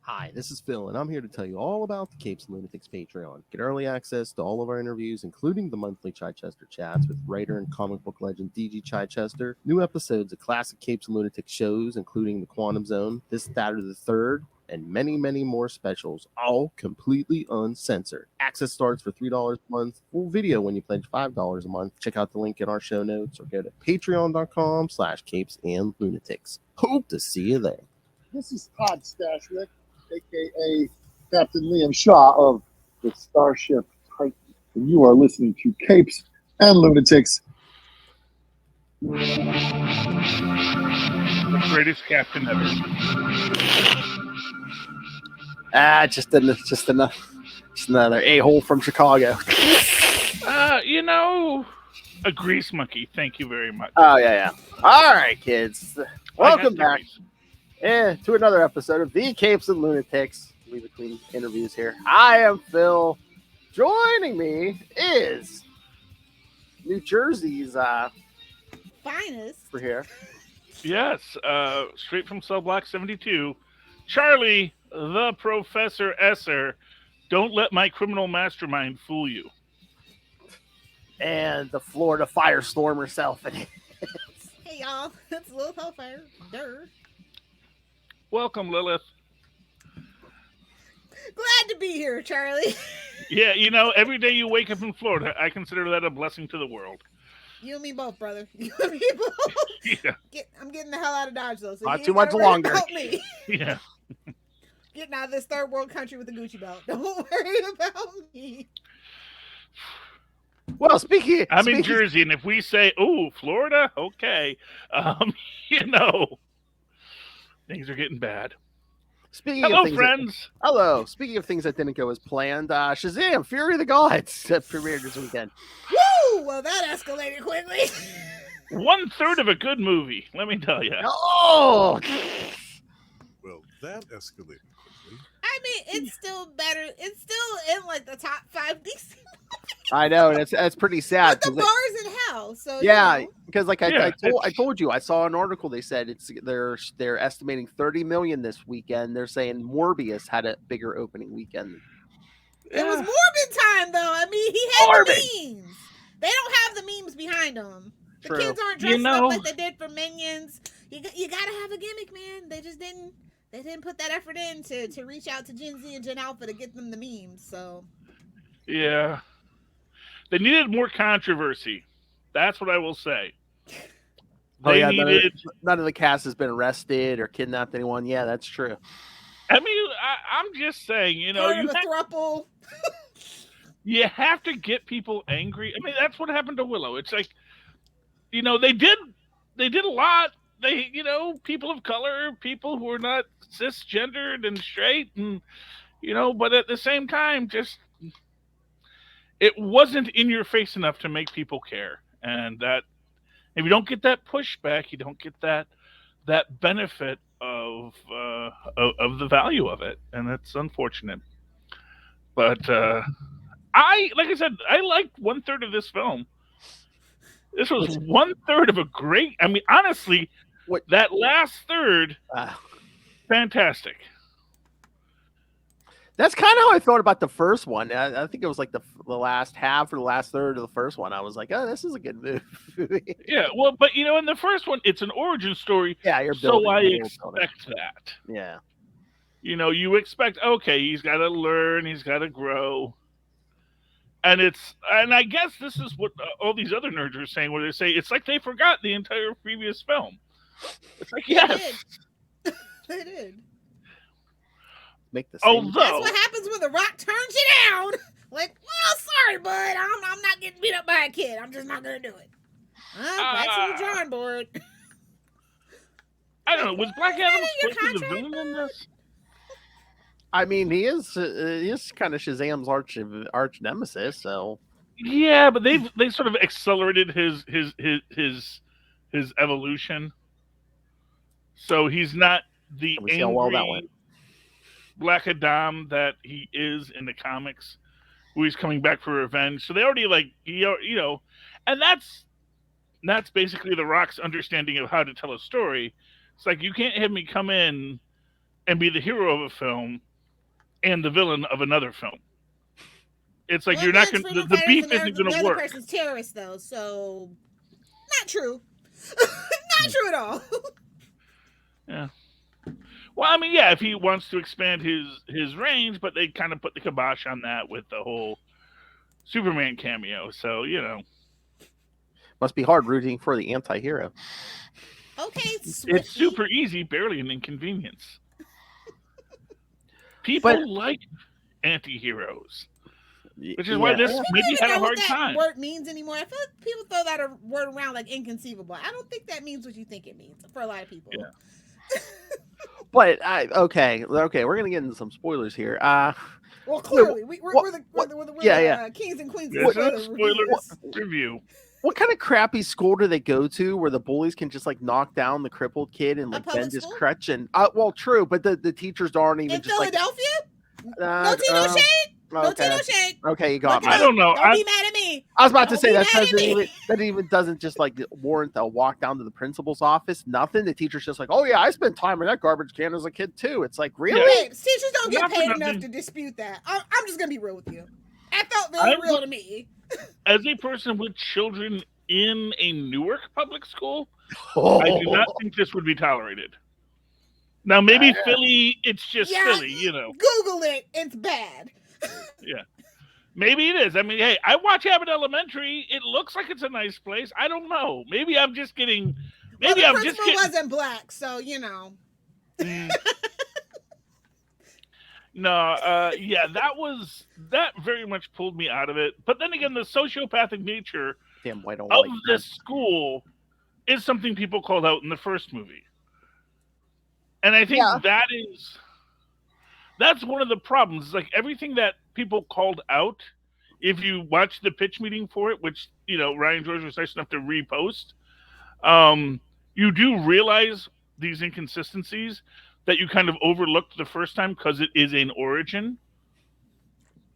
Hi, this is Phil, and I'm here to tell you all about the Capes and Lunatics Patreon. Get early access to all of our interviews, including the monthly Chichester chats with writer and comic book legend DG Chichester, new episodes of classic Capes and Lunatics shows, including The Quantum Zone, This, That, or the Third, and many, many more specials, all completely uncensored. Access starts for $3 a month, full video when you pledge $5 a month. Check out the link in our show notes or go to patreon.com/capesandlunatics. Hope to see you there. This is Todd Stashwick, a.k.a. Captain Liam Shaw of the Starship Titan, and you are listening to Capes and Lunatics. The greatest captain ever. Just another a-hole from Chicago. A grease monkey. Thank you very much. Oh, yeah. All right, kids. Welcome back to another episode of the Capes and Lunatics. We between interviews here. I am Phil. Joining me is New Jersey's finest. For here. Yes, straight from Cell Block 72. Charlie, the Professor Esser. Don't let my criminal mastermind fool you. And the Florida firestorm herself. Hey, y'all. It's Lilith Hellfire. Durr. Welcome, Lilith. Glad to be here, Charlie. Yeah, every day you wake up in Florida, I consider that a blessing to the world. You and me both, brother. You and me both. Yeah. I'm getting the hell out of Dodge, though. So not too much longer. Me. Yeah. Getting out of this third world country with a Gucci belt. Don't worry about me. Well, speaking, I'm in Jersey, and if we say, "Oh, Florida," okay, things are getting bad. Hello, friends. Hello. Speaking of things that didn't go as planned, Shazam! Fury of the Gods premiered this weekend. Woo! Well, that escalated quickly. 1/3 of a good movie, let me tell you. Oh. Well, that escalated quickly. I mean, it's still better. It's still in like the top 5 DC. I know, and it's pretty sad. But the bar's in hell, so yeah, because like I told you, I saw an article. They said they're estimating 30 million this weekend. They're saying Morbius had a bigger opening weekend. It was Morbid time, though. I mean, he had the memes. They don't have the memes behind them. The kids aren't dressed up like they did for Minions. You gotta have a gimmick, man. They just didn't. They didn't put that effort in to reach out to Gen Z and Gen Alpha to get them the memes. So. Yeah. They needed more controversy. That's what I will say. None of the cast has been arrested or kidnapped anyone. Yeah, that's true. I mean, I'm just saying, you have to get people angry. I mean, that's what happened to Willow. It's like, they did a lot. They, people of color, people who are not cisgendered and straight, and but at the same time, just. It wasn't in your face enough to make people care, and that if you don't get that pushback, you don't get that benefit of the value of it, and that's unfortunate. But I liked 1/3 of this film. This was 1/3 of a great. I mean, honestly, that last third, fantastic. That's kind of how I thought about the first one. I think it was like the last half or the last third of the first one. I was like, oh, this is a good movie. Yeah, well, but in the first one, it's an origin story. Yeah, you're building. So I expect that. Yeah. You expect, okay, he's got to learn, he's got to grow. And I guess this is what all these other nerds are saying, where they say it's like they forgot the entire previous film. It's like, yes. They did. Make the same. That's what happens when The Rock turns you down. Like, well, sorry, bud. I'm not getting beat up by a kid. I'm just not going to do it. Back to the drawing board. I don't know. Was Black Adam supposed to be the villain in this? I mean, he is kind of Shazam's arch nemesis. So yeah, but they sort of accelerated his evolution. So he's not the angry Black Adam that he is in the comics, who he's coming back for revenge. So they already and that's basically The Rock's understanding of how to tell a story. It's like, you can't have me come in and be the hero of a film and the villain of another film. It's like you're not going to, the beef isn't going to work. The other person's terrorist, though, so not true. Not true at all. Yeah. Well, I mean, yeah, if he wants to expand his range, but they kind of put the kibosh on that with the whole Superman cameo. So, you know. Must be hard rooting for the anti-hero. Okay, it's super easy, barely an inconvenience. People like anti-heroes. Which is why this maybe had a hard time. What that word means anymore. I feel like people throw that word around like inconceivable. I don't think that means what you think it means for a lot of people. Yeah. But okay, we're gonna get into some spoilers here. Well, clearly we're the kings and queens of spoilers review. What kind of crappy school do they go to where the bullies can just like knock down the crippled kid and like bend his crutch? And well, true, but the teachers aren't even in Philadelphia. No Tino shade. No Tino shade. Okay, you got me. I don't know. Don't be mad at me. I was about to say that even doesn't just like warrant a walk down to the principal's office. Nothing. The teacher's just like, oh yeah, I spent time in that garbage can as a kid too. It's like, really? Yeah. Teachers don't get paid enough to dispute that. I'm just gonna be real with you. That felt very real to me. As a person with children in a Newark public school, I do not think this would be tolerated. Now, maybe Philly, it's just Philly, you know. Google it. It's bad. Yeah. Maybe it is. I mean, hey, I watch Abbott Elementary. It looks like it's a nice place. I don't know. Maybe I'm just getting... Maybe the principal wasn't black, so, you know. No, that very much pulled me out of it. But then again, the sociopathic nature of this school is something people called out in the first movie. And I think that's one of the problems. Like everything that people called out, if you watch the pitch meeting for it, which, you know, Ryan George was nice enough to repost, you do realize these inconsistencies that you kind of overlooked the first time because it is an origin.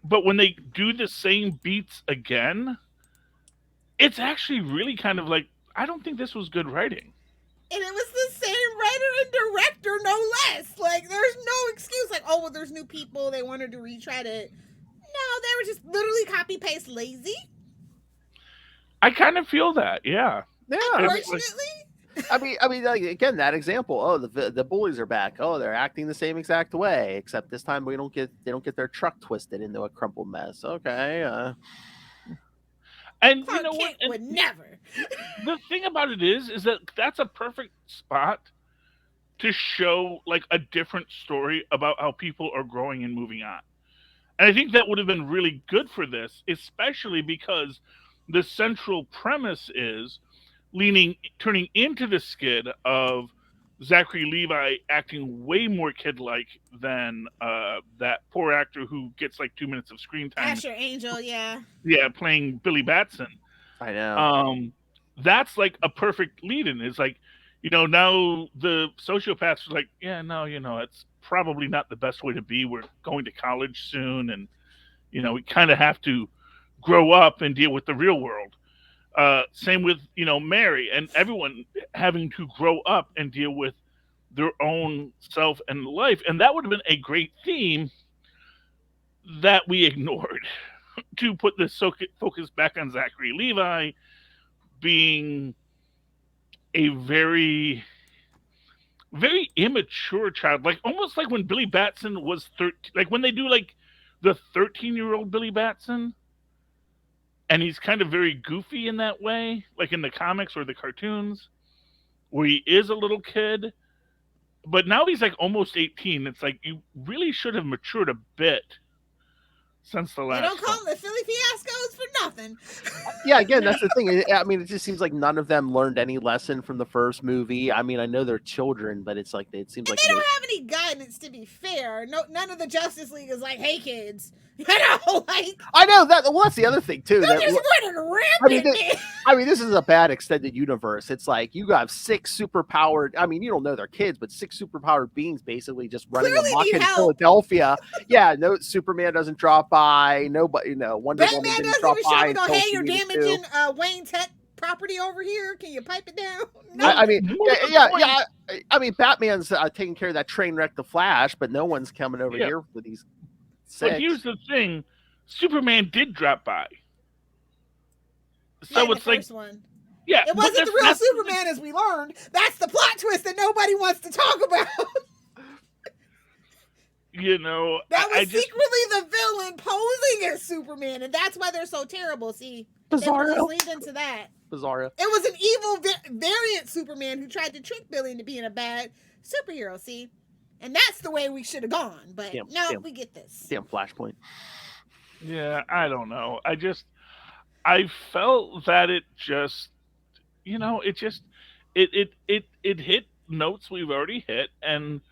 But when they do the same beats again, it's actually really kind of like, I don't think this was good writing. And it was the same writer and director, no less. Like, there's no excuse. Like, oh, well, there's new people. They wanted to retread it. No, they were just literally copy-paste lazy. I kind of feel that, yeah. Yeah. Unfortunately. I mean, like, again, that example. Oh, the bullies are back. Oh, they're acting the same exact way, except this time they don't get their truck twisted into a crumpled mess. Okay. And you know what? Would never. The thing about it is that that's a perfect spot to show like a different story about how people are growing and moving on. And I think that would have been really good for this, especially because the central premise is turning into the skid of Zachary Levi acting way more kid-like than that poor actor who gets like 2 minutes of screen time. Asher Angel, yeah. Yeah, playing Billy Batson. I know. That's like a perfect lead-in. It's like, you know, now the sociopaths are like, yeah, no, you know, it's probably not the best way to be. We're going to college soon, and, you know, we kind of have to grow up and deal with the real world. Same with, you know, Mary and everyone having to grow up and deal with their own self and life. And that would have been a great theme that we ignored to put the focus back on Zachary Levi being a very, very immature child. Like almost like when Billy Batson was 13, like when they do like the 13-year-old Billy Batson. And he's kind of very goofy in that way, like in the comics or the cartoons, where he is a little kid. But now he's like almost 18. It's like you really should have matured a bit since the last. You don't call them the Philly fiascos for nothing. Yeah, again, that's the thing. I mean, it just seems like none of them learned any lesson from the first movie. I mean, I know they're children, but it's like it seems like they don't have any guidance. To be fair, none of the Justice League is like, "Hey, kids." You know, like I know that. Well, that's the other thing too. They're just running rampant. I mean, this is a bad extended universe. It's like you have 6 superpowered. I mean, you don't know they're kids, but 6 superpowered beings basically just running amok in Philadelphia. Yeah, no, Superman doesn't drop by. Nobody, you know, Wonder Woman didn't drop by. Batman doesn't even show. Hey, you're damaging Wayne Tech property over here? Can you pipe it down? No. I mean, yeah. I mean, Batman's taking care of that train wreck, the Flash, but no one's coming over here for these. But here's the thing: Superman did drop by. So it's the like, first one. Yeah, it wasn't the real Superman, as we learned. That's the plot twist that nobody wants to talk about. That was secretly the villain posing as Superman, and that's why they're so terrible. See, Bizarro. They just leaned into that. Bizarro. It was an evil variant Superman who tried to trick Billy into being a bad superhero. See, and that's the way we should have gone. But we get this. Damn Flashpoint. Yeah, I don't know. I felt that it just, it hit notes we've already hit, and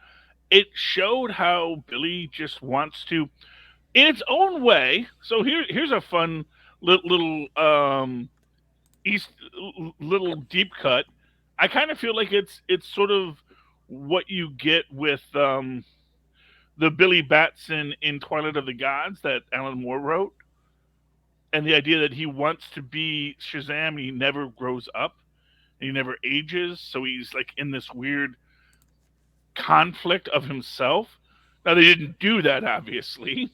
it showed how Billy just wants to, in its own way. So here's a fun little little deep cut. I kind of feel like it's sort of what you get with the Billy Batson in Twilight of the Gods that Alan Moore wrote. And the idea that he wants to be Shazam, he never grows up, and he never ages, so he's like in this weird conflict of himself. Now, they didn't do that, obviously,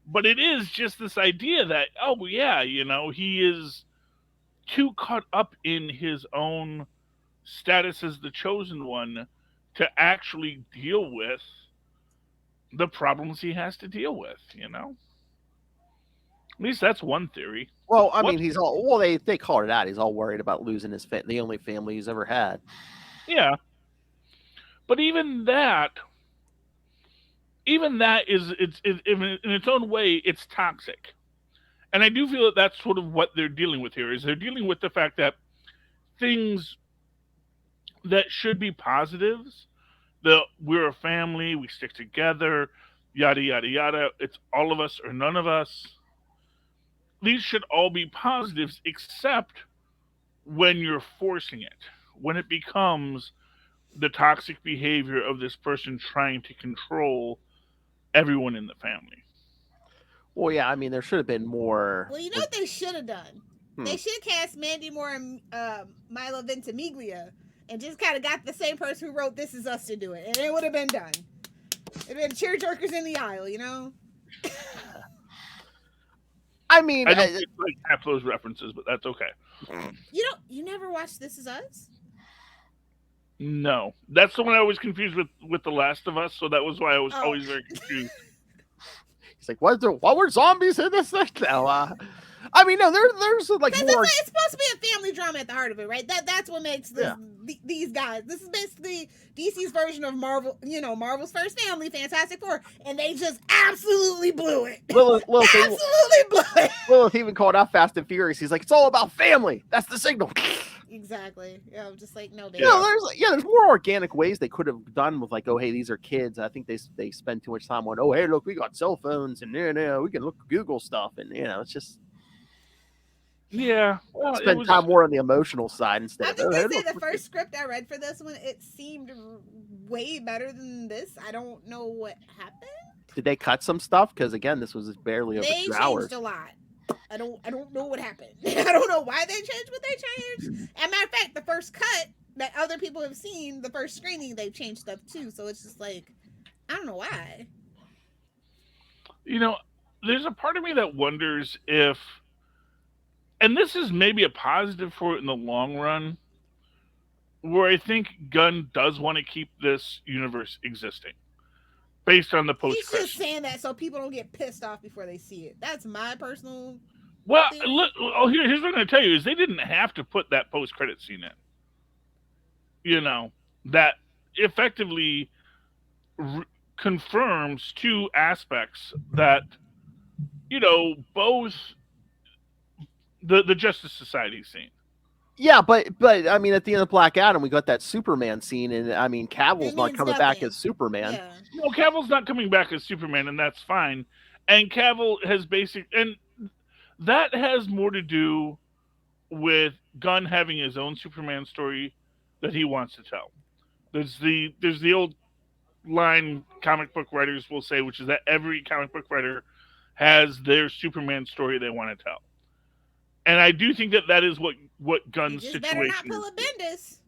but it is just this idea that, he is too caught up in his own status as the chosen one to actually deal with the problems he has to deal with, At least that's one theory. Well, I mean, he's all they call it out. He's all worried about losing the only family he's ever had. Yeah, but even that is it's in its own way, it's toxic, and I do feel that that's sort of what they're dealing with here. Is they're dealing with the fact that things that should be positives, that we're a family, we stick together, yada yada yada. It's all of us or none of us. These should all be positives, except when you're forcing it, when it becomes the toxic behavior of this person trying to control everyone in the family. Well, yeah, I mean, there should have been more. Well, you know what they should have done? They should have cast Mandy Moore and Milo Ventimiglia and just kind of got the same person who wrote This Is Us to do it, and it would have been done. It'd been tearjerkers in the aisle, I mean, I don't think like half those references, but that's okay. You never watched This Is Us? No, that's the one I was confused with The Last of Us, so that was why I was always very confused. He's like, what were zombies in this thing? No, I mean, no, there's like more. It's supposed to be a family drama at the heart of it, right? That's what makes these guys. This is basically DC's version of Marvel. Marvel's first family, Fantastic Four, and they just absolutely blew it. Lilith blew it. Lilith even called out Fast and Furious. He's like, it's all about family. That's the signal. Exactly. Just like no. There's more organic ways they could have done with like, oh hey, these are kids. I think they spend too much time on, oh hey, look, we got cell phones and we can look Google stuff, and it's just. Yeah, spend time more on the emotional side instead. I think they say the first script I read for this one, it seemed way better than this. I don't know what happened. Did they cut some stuff? Because again, this was barely over 2 hours. They changed a lot. I don't know what happened. I don't know why they changed what they changed. As a matter of fact, the first cut that other people have seen, the first screening, they've changed stuff too. So it's just like, I don't know why. There's a part of me that wonders if, and this is maybe a positive for it in the long run, where I think Gunn does want to keep this universe existing based on the post-credits. He's just saying that so people don't get pissed off before they see it. That's my personal theory. Look, here's what I'm going to tell you, is they didn't have to put that post-credit scene in. That effectively confirms two aspects that, both the Justice Society scene. Yeah, but I mean, at the end of Black Adam, we got that Superman scene, and I mean, Cavill's not coming back as Superman. Yeah. No, Cavill's not coming back as Superman, and that's fine. And Cavill has and that has more to do with Gunn having his own Superman story that he wants to tell. There's the old line comic book writers will say, which is that every comic book writer has their Superman story they want to tell. And I do think that is what Gunn's you just situation better not is. pull a Bendis.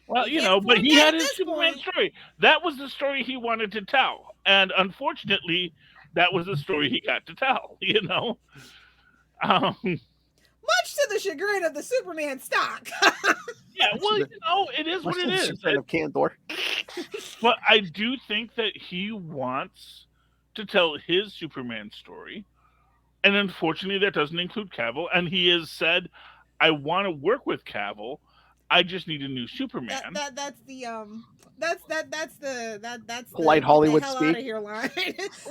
Well, but he had his Superman story. That was the story he wanted to tell. And unfortunately, that was the story he got to tell, Much to the chagrin of the Superman stock. Yeah, well, it is what it is. Of Candor. But I do think that he wants to tell his Superman story. And unfortunately, that doesn't include Cavill. And he has said, I want to work with Cavill. I just need a new Superman. That's the polite Hollywood hell speak. Out of here line.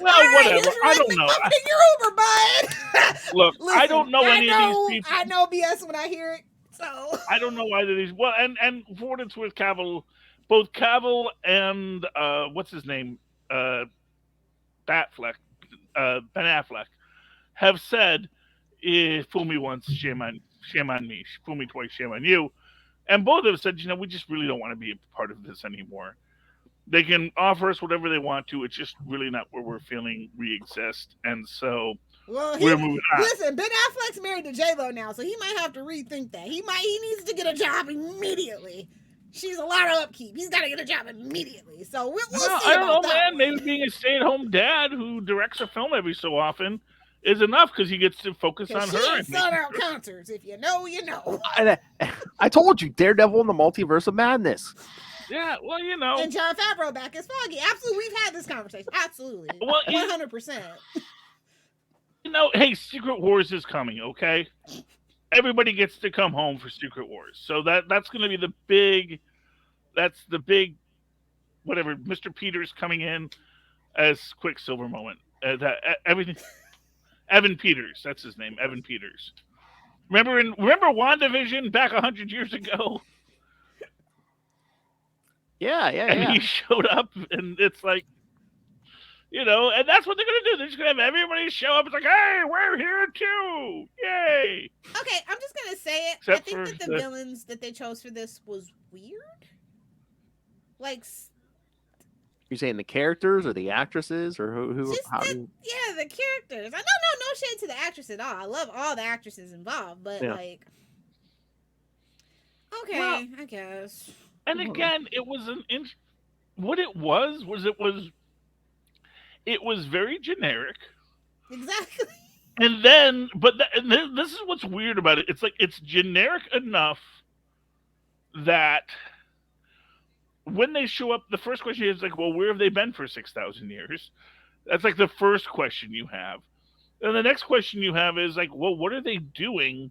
Well, whatever. I don't know. Your Uber, bud. Look, listen, I don't know any of these people. I know BS when I hear it. So I don't know either of these. Well, and for what it's worth, Cavill, both Cavill and what's his name, Ben Affleck, have said, "Fool me once, shame on me. Fool me twice, shame on you." And both of them said, we just really don't want to be a part of this anymore. They can offer us whatever they want to. It's just really not where we're feeling we exist. And so we're moving on. Listen, Ben Affleck's married to J-Lo now, so he might have to rethink that. He needs to get a job immediately. She's a lot of upkeep. He's got to get a job immediately. So we'll see. I don't know, man. Maybe being a stay-at-home dad who directs a film every so often is enough because he gets to focus on her. And selling out concerts. If you know, you know. I told you, Daredevil in the Multiverse of Madness. Yeah, well, And Jon Favreau back as Foggy. Absolutely, we've had this conversation. Absolutely. Well, 100%. Hey, Secret Wars is coming, okay? Everybody gets to come home for Secret Wars. So that's going to be the big, whatever, Mr. Peters coming in as Quicksilver moment. Everything. Evan Peters, that's his name, Evan Peters. Remember WandaVision back 100 years ago? Yeah. And he showed up, and it's like, and that's what they're going to do. They're just going to have everybody show up. It's like, hey, we're here too. Yay. Okay, I'm just going to say it. Except I think that the villains that they chose for this was weird. Like... You're saying the characters or the actresses or who? Yeah, the characters. I no shade to the actress at all. I love all the actresses involved, but okay, well, I guess. And again, it was what it was it was very generic. Exactly. And then, this is what's weird about it. It's like it's generic enough that when they show up, the first question is like, well, where have they been for 6,000 years? That's like the first question you have. And the next question you have is like, well, what are they doing?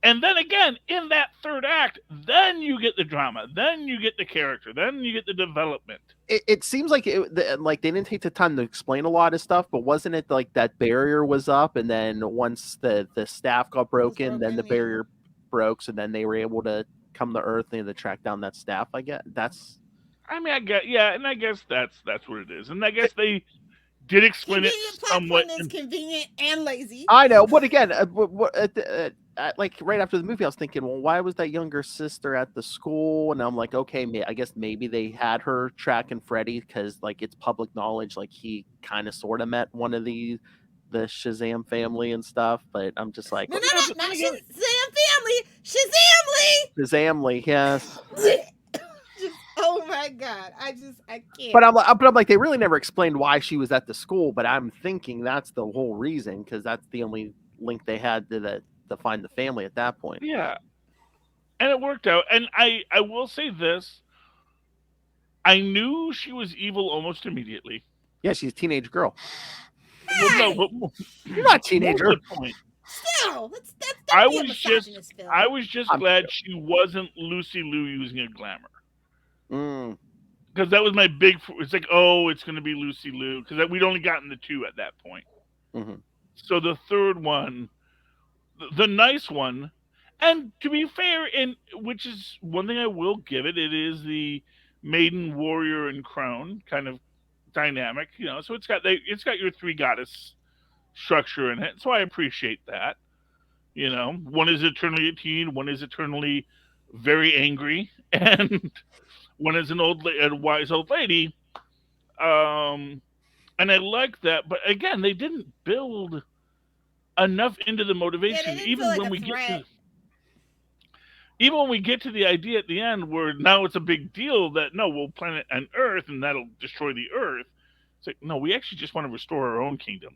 And then again, in that third act, then you get the drama, then you get the character, then you get the development. It seems like they didn't take the time to explain a lot of stuff, but wasn't it like that barrier was up, and then once the staff got broken, then the barrier broke, so then they were able to come to Earth and to track down that staff. I guess that's. I mean, I guess that's what it is, and I guess they did explain it somewhat. Is convenient and lazy. I know, but again, like right after the movie, I was thinking, well, why was that younger sister at the school? And I'm like, okay, I guess maybe they had her tracking Freddy because like it's public knowledge, like he kind of sort of met one of the Shazam family and stuff. But I'm just like, not Shazam family, Shazamly, yes. Oh my god, I can't. But I'm like, they really never explained why she was at the school. But I'm thinking that's the whole reason because that's the only link they had to find the family at that point. Yeah, and it worked out. And I will say this: I knew she was evil almost immediately. Yeah, she's a teenage girl. Hey! Well, no, you're not a teenager. Still, that's I was just glad she wasn't Lucy Liu using a glamour. Because that was my big. It's like, oh, it's going to be Lucy Liu because we'd only gotten the two at that point. Mm-hmm. So the third one, the nice one, and to be fair, which is one thing I will give it, it is the maiden, warrior, and crone kind of dynamic. So it's got your three goddess structure in it. So I appreciate that. One is eternally a teen, one is eternally very angry, and one is a wise old lady. And I like that. But again, they didn't build enough into the Yeah, motivation, they didn't feel like when a we get threat. to even when we get to the idea at the end where now it's a big deal that no, we'll plant it on Earth and that'll destroy the Earth. It's like, no, we actually just want to restore our own kingdom.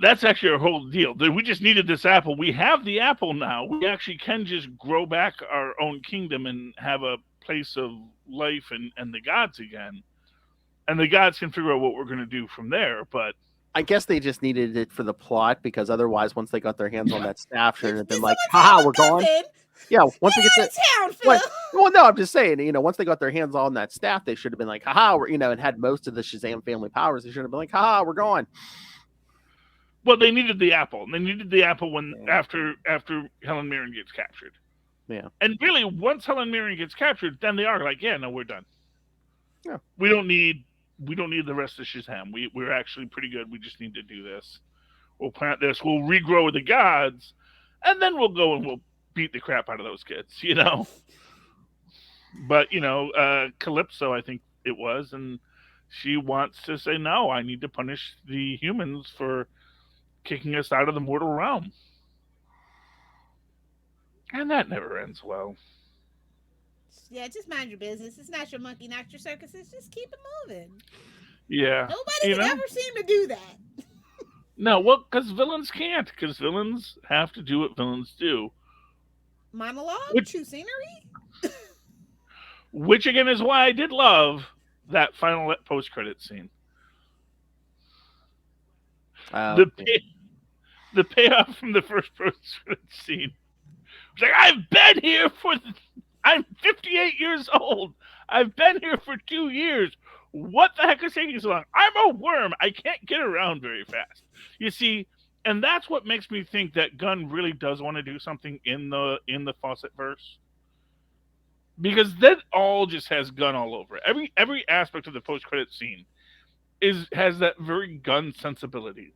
That's actually our whole deal. We just needed this apple. We have the apple now. We actually can just grow back our own kingdom and have a place of life and the gods again. And the gods can figure out what we're going to do from there. But I guess they just needed it for the plot, because otherwise, once they got their hands on that staff, should have been Did like, someone "Haha, tell we're gone." MacGuffin? Yeah, once they Get get out of town, Phil. well, no, I'm just saying, once they got their hands on that staff, they should have been like, "Haha," we're, and had most of the Shazam family powers. They should have been like, "Haha, we're gone." Well, they needed the apple. They needed the apple after Helen Mirren gets captured. Yeah. And really, once Helen Mirren gets captured, then they are like, yeah, no, we're done. Yeah. We don't need the rest of Shazam. We're actually pretty good. We just need to do this. We'll plant this. We'll regrow the gods, and then we'll go and we'll beat the crap out of those kids. But Calypso, I think it was, and she wants to say no. I need to punish the humans for kicking us out of the mortal realm. And that never ends well. Yeah, just mind your business. It's not your monkey, not your circuses. Just keep it moving. Yeah. Nobody can ever seem to do that. No, well, because villains can't. Because villains have to do what villains do. Monologue? Chew scenery? Which, again, is why I did love that final post-credit scene. The payoff from the first post-credit scene. It's like, I've been here I'm 58 years old. I've been here for 2 years. What the heck is taking so long? I'm a worm. I can't get around very fast. You see, and that's what makes me think that Gunn really does want to do something in the Fawcett verse. Because that all just has Gunn all over it. Every aspect of the post-credit scene has that very Gunn sensibility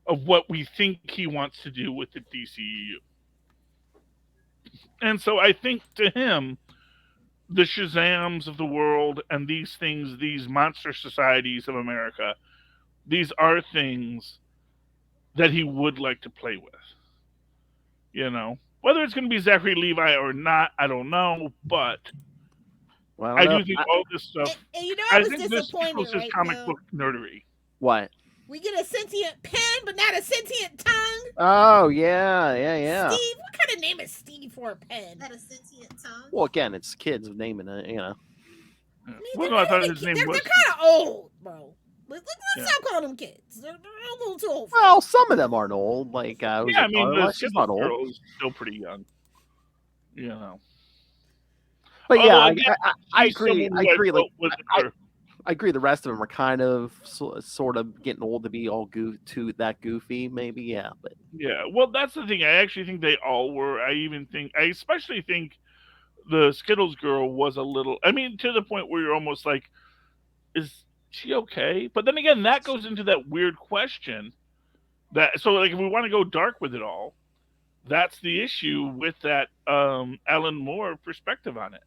of what we think he wants to do with the DCEU. And so I think to him, the Shazams of the world and these things, these monster societies of America, these are things that he would like to play with. Whether it's going to be Zachary Levi or not, I don't know, but I do think all this stuff. And I was disappointed, this is comic book nerdery. What? We get a sentient pen, but not a sentient tongue. Oh, yeah. Steve, what kind of name is Steve for a pen? Not a sentient tongue. Well, again, it's kids naming it, I thought his name was. They're kind of old, bro. Let's stop calling them kids. They're a little too old. Well, some of them aren't old. Like, she's not old. Girl is still pretty young. But although, yeah, I agree. I agree. Like, I agree. The rest of them are kind of sort of getting old to be all goofy, maybe. Yeah, but yeah. Well, that's the thing. I actually think they all were. I especially think the Skittles girl was a little. I mean, to the point where you're almost like, is she okay? But then again, that goes into that weird question. So like, if we want to go dark with it all, that's the issue with that Alan Moore perspective on it.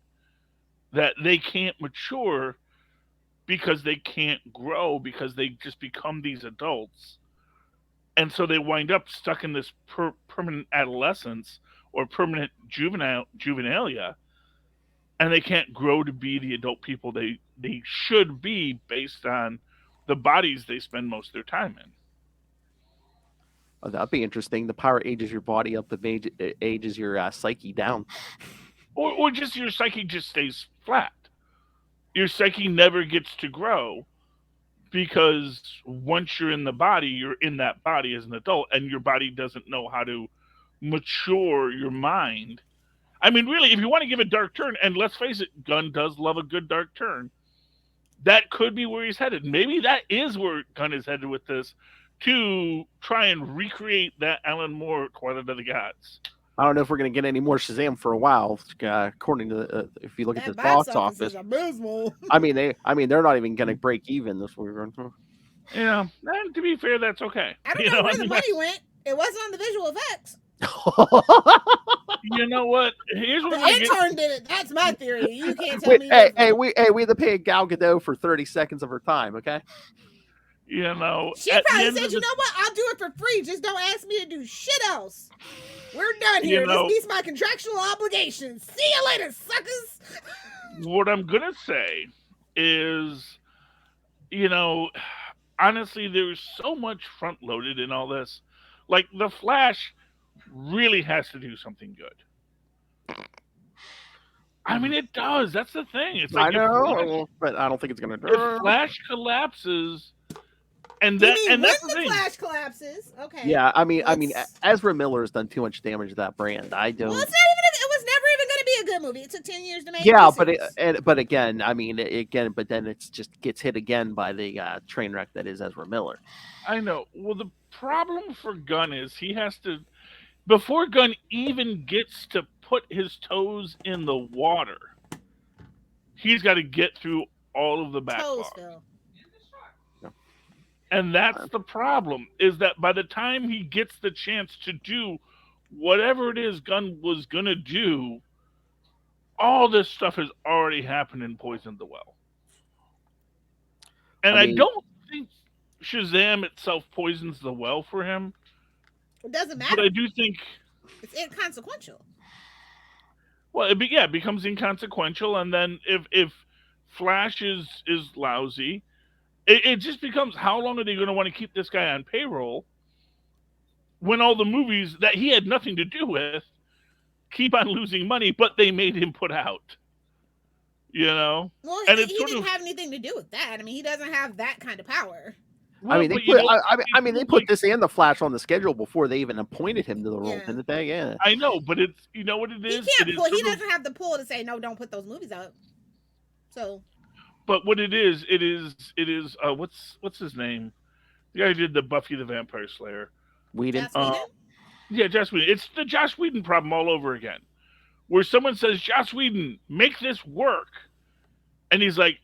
That they can't mature because they can't grow, because they just become these adults. And so they wind up stuck in this permanent adolescence or permanent juvenilia, and they can't grow to be the adult people they should be based on the bodies they spend most of their time in. Oh, that'd be interesting. The power ages your body up, the ages your psyche down. Or just your psyche just stays flat. Your psyche never gets to grow because once you're in the body, you're in that body as an adult, and your body doesn't know how to mature your mind. I mean, really, if you want to give a dark turn, and let's face it, Gunn does love a good dark turn, that could be where he's headed. Maybe that is where Gunn is headed with this, to try and recreate that Alan Moore Twilight of the Gods. I don't know if we're going to get any more Shazam for a while. According to if you look at the box office, abysmal. I mean they're not even going to break even this week. Yeah, and to be fair, that's okay. I don't know where the money went. It wasn't on the visual effects. You know what? Here's what the intern did it. That's my theory. You can't tell me. We had to pay Gal Gadot for 30 seconds of her time. Okay. You know, She at the probably end said, of "You the, know what? I'll do it for free. Just don't ask me to do shit else. We're done You here. know- This meets my contractual obligations. See you later, suckers." what I'm gonna say is, you know, honestly, there's so much front loaded in all this. Like the Flash really has to do something good. I mean, it does. That's the thing. It's like I know, but I don't think it's gonna. if Flash collapses, and You that mean and when that's the the thing. Flash collapses? Okay. Yeah, I mean, Let's- Ezra Miller has done too much damage to that brand. I don't. Well, it's not even. It was never even going to be a good movie. It took 10 years to make. Yeah, two but series. but again, I mean, but then it's just gets hit again by the train wreck that is Ezra Miller. I know. Well, the problem for Gunn is he has to, before Gunn even gets to put his toes in the water, he's got to get through all of the backlog. Toes, Phil. And that's the problem, is that by the time he gets the chance to do whatever it is Gunn was going to do, all this stuff has already happened and poisoned the well. And I mean- don't think Shazam itself poisons the well for him, It doesn't but matter. I do think, It's inconsequential. well, it becomes inconsequential, and then if Flash is lousy, it just becomes, how long are they going to want to keep this guy on payroll when all the movies that he had nothing to do with keep on losing money, but they made him put out? You know? Well, And he it's sort didn't of- have anything to do with that. I mean, he doesn't have that kind of power. Well, I mean, they but you put. know, I mean, they put this and the Flash on the schedule before they even appointed him to the role, Yeah. didn't they? Yeah. I know, but it's, you know what it He is? can't It is pull. He sort of- doesn't have the pull to say no. Don't put those movies out. So But what it is what's his name? The guy who did the Buffy the Vampire Slayer. Whedon. Joss Whedon? Yeah, Joss Whedon. It's the Joss Whedon problem all over again, where someone says, "Joss Whedon, make this work," and he's like,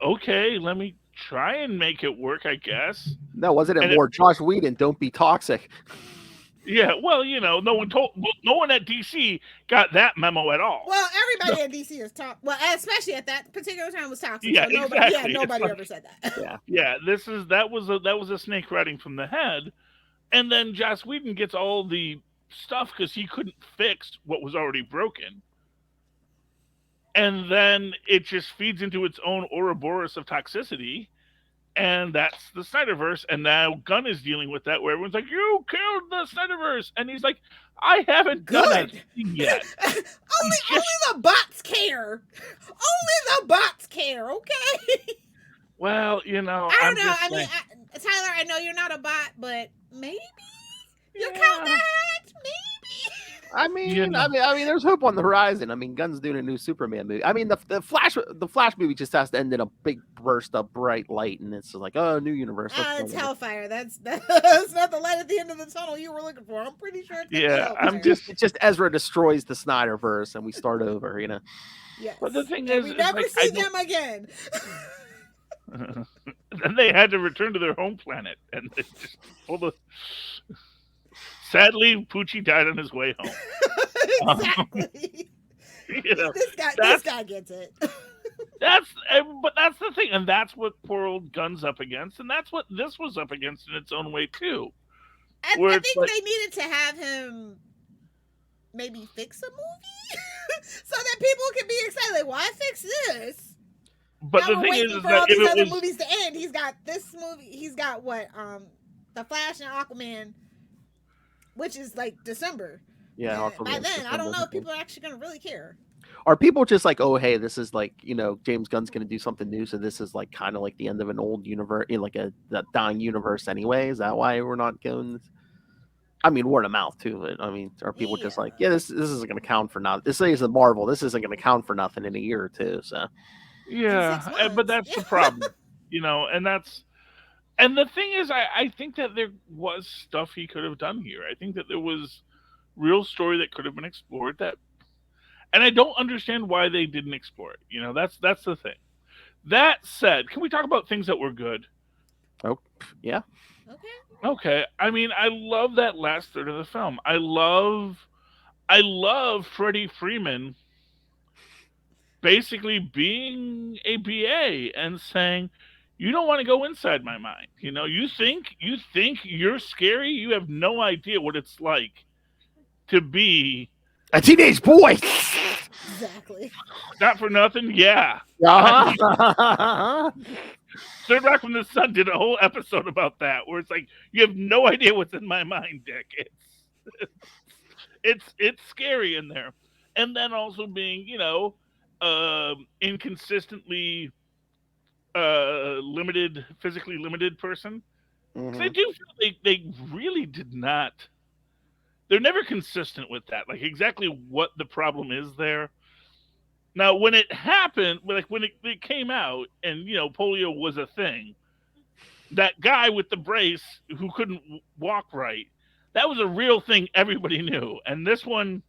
okay, let me try and make it work, I guess." No, wasn't it and more Josh Whedon? Don't be toxic. Yeah, well, you know, no one at DC got that memo at all. Well, everybody at DC is toxic. Well, especially at that particular time was toxic. Yeah, so nobody, exactly. yeah, nobody It's like- ever said that. Yeah, that was a snake riding from the head, and then Joss Whedon gets all the stuff because he couldn't fix what was already broken, and then it just feeds into its own Ouroboros of toxicity, and that's the Snyderverse. And now Gunn is dealing with that, where everyone's like, "You killed the Snyderverse," and he's like, "I haven't done a Good. thing yet." only the bots care. Only the bots care. Okay. Well, you know, I I'm don't know. just I mean, saying- Tyler, I know you're not a bot, but maybe you Yeah. count that. Maybe. I mean, You know. I mean, there's hope on the horizon. I mean, Gunn's doing a new Superman movie. I mean, the Flash movie just has to end in a big burst of bright light, and it's like, oh, new universe. let's It's go. Hellfire. That's not the light at the end of the tunnel you were looking for. I'm pretty sure. It's Yeah, I'm Hellfire. just- It's just Ezra destroys the Snyderverse, and we start over. You know. Yes. But the thing And is, we it's never like, see I don't- them again. Then they had to return to their home planet, and they just sadly, Poochie died on his way home. Exactly. You know, this that's- guy gets it. but that's the thing, and that's what poor old Gunn's up against, and that's what this was up against in its own way too. I Where think it's like- they needed to have him maybe fix a movie so that people can be excited. Like, why fix this? But Now the we're thing waiting is for all that these if other it was, movies to end. He's got this movie. He's got what? The Flash and Aquaman, which is like December. Yeah. And by then, I don't know if people are actually going to really care. Are people just like, oh, hey, this is like, you know, James Gunn's going to do something new, so this is like kind of like the end of an old universe, like a dying universe anyway? Is that why we're not going? I mean, word of mouth too. But I mean, are people just like, yeah, this isn't going to count for nothing? This is a Marvel. This isn't going to count for nothing in a year or two. So yeah, 6 but months. that's the problem, you know, and the thing is, I think that there was stuff he could have done here. I think that there was real story that could have been explored that, and I don't understand why they didn't explore it. You know, that's the thing. That said, can we talk about things that were good? yeah, Okay. Okay. I mean, I love that last third of the film. I love Freddie Freeman basically being a BA and saying, You don't want to go inside my mind. You think you're scary. You have no idea what it's like to be a teenage boy. Exactly. Not for nothing. Yeah. Uh-huh. Third Rock from the Sun did a whole episode about that, where it's like you have no idea what's in my mind, Dick. It's scary in there, and then also being inconsistently physically limited person. Mhm. I do feel they really did not. They're never consistent with that. Like exactly what the problem is there. Now, when it happened, like when it came out, and polio was a thing, that guy with the brace who couldn't walk right, that was a real thing everybody knew. And this one,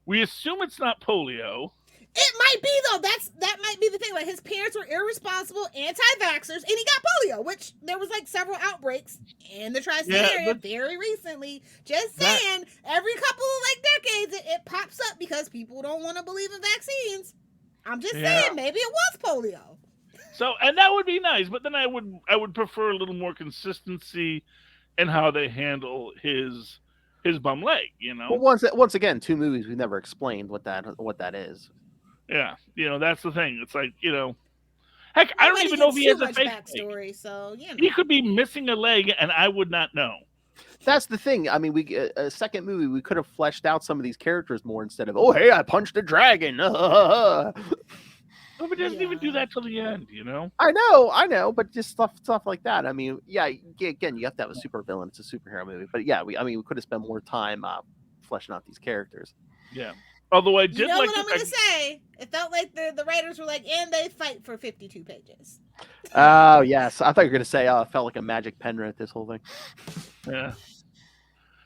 we assume it's not polio. It might be though. That might be the thing. Like his parents were irresponsible anti-vaxxers, and he got polio, which there was like several outbreaks in the tri-state area very recently. Just saying, every couple of like decades, it pops up because people don't want to believe in vaccines. I'm just saying, maybe it was polio. So, and that would be nice, but then I would prefer a little more consistency in how they handle his bum leg. Well, once again, 2 movies we never explained what that is. Yeah, that's the thing. It's like, heck, I don't even know if he has a fake backstory, so he could be missing a leg, and I would not know. That's the thing. I mean, a second movie, we could have fleshed out some of these characters more instead of, oh, hey, I punched a dragon. No, but it doesn't even do that till the end, I know, but just stuff like that. I mean, again, you have to have a super villain. It's a superhero movie, but we could have spent more time fleshing out these characters. Yeah. Although I did what like I'm going to say? It felt like the writers were like, and they fight for 52 pages. Oh, yes. I thought you were going to say, it felt like a magic pen wrote this whole thing. Yeah.